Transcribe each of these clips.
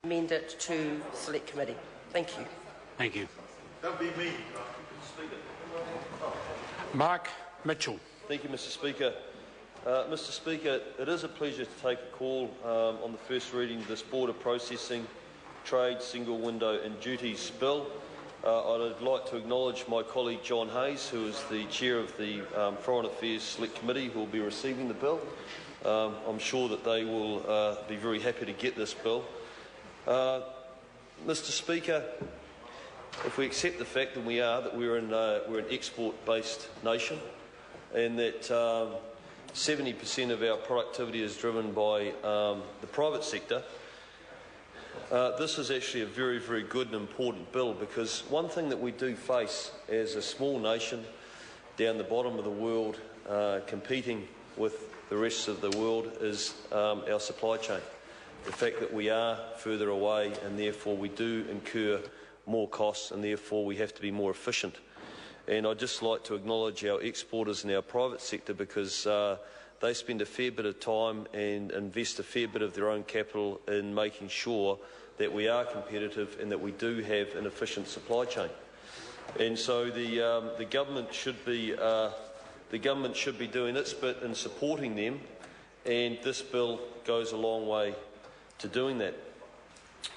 Amend it to Select Committee. Thank you. Thank you. Don't be me. Mark Mitchell. Thank you, Mr. Speaker. Mr. Speaker, it is a pleasure to take a call on the first reading of this Border Processing, Trade, Single Window and Duties Bill. I'd like to acknowledge my colleague John Hayes, who is the Chair of the Foreign Affairs Select Committee, who will be receiving the bill. I'm sure that they will be very happy to get this bill. Mr. Speaker, if we accept the fact that we're an export-based nation, and that 70% of our productivity is driven by the private sector, this is actually a very, very good and important bill, because one thing that we do face as a small nation down the bottom of the world, competing with the rest of the world, is our supply chain. The fact that we are further away and therefore we do incur more costs and therefore we have to be more efficient. And I'd just like to acknowledge our exporters and our private sector, because they spend a fair bit of time and invest a fair bit of their own capital in making sure that we are competitive and that we do have an efficient supply chain. And so the government should be doing its bit in supporting them, and this bill goes a long way to doing that.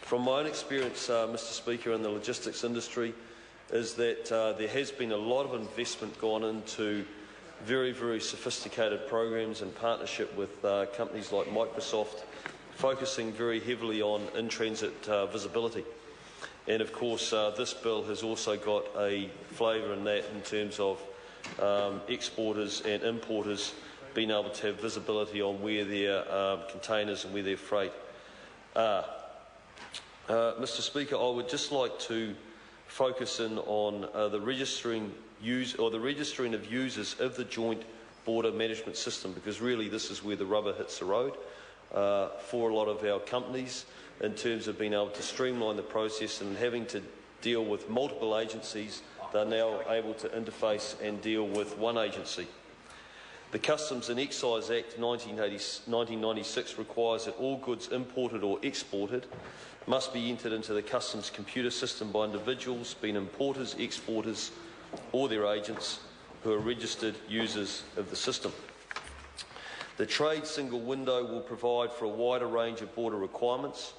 From my own experience, Mr. Speaker, in the logistics industry, is that there has been a lot of investment gone into very, very sophisticated programs in partnership with companies like Microsoft, focusing very heavily on in-transit visibility. And of course, this bill has also got a flavour in that in terms of exporters and importers being able to have visibility on where their containers and where their freight are. Mr. Speaker, I would just like to focus in on the registering of users of the joint border management system, because really this is where the rubber hits the road for a lot of our companies in terms of being able to streamline the process, and having to deal with multiple agencies. They're now able to interface and deal with one agency. The Customs and Excise Act 1996 requires that all goods imported or exported must be entered into the customs computer system by individuals, being importers, exporters or their agents, who are registered users of the system. The trade single window will provide for a wider range of border requirements.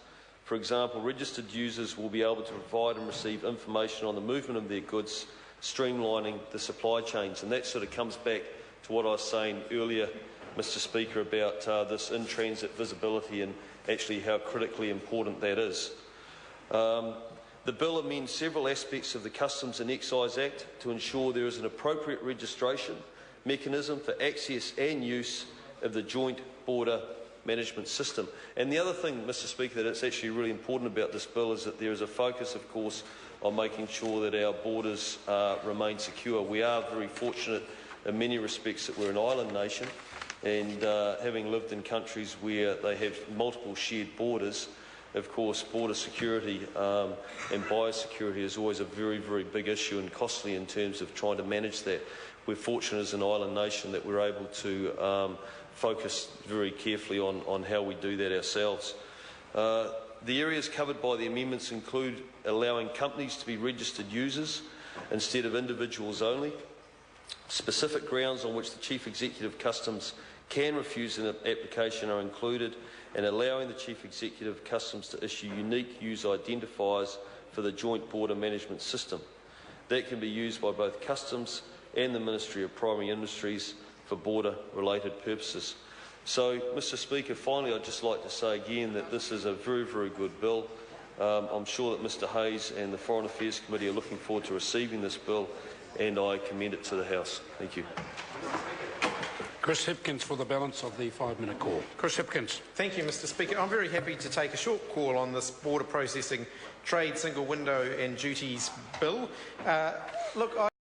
For example, registered users will be able to provide and receive information on the movement of their goods, streamlining the supply chains. And that sort of comes back to what I was saying earlier, Mr. Speaker, about this in-transit visibility and actually how critically important that is. The bill amends several aspects of the Customs and Excise Act to ensure there is an appropriate registration mechanism for access and use of the joint border management system. And the other thing, Mr. Speaker, that it's actually really important about this bill is that there is a focus, of course, on making sure that our borders remain secure. We are very fortunate in many respects that we're an island nation, and having lived in countries where they have multiple shared borders, of course, border security and biosecurity is always a very, very big issue and costly in terms of trying to manage that. We're fortunate as an island nation that we're able to focus very carefully on how we do that ourselves. The areas covered by the amendments include allowing companies to be registered users instead of individuals only. Specific grounds on which the Chief Executive of Customs can refuse an application are included, and allowing the Chief Executive of Customs to issue unique user identifiers for the joint border management system. That can be used by both Customs and the Ministry of Primary Industries for border-related purposes. So, Mr. Speaker, finally I'd just like to say again that this is a very, very good bill. I'm sure that Mr Hayes and the Foreign Affairs Committee are looking forward to receiving this bill, and I commend it to the House. Thank you. Chris Hipkins for the balance of the 5-minute call. Chris Hipkins. Thank you, Mr Speaker. I'm very happy to take a short call on this border processing, trade, single window and duties bill. Look,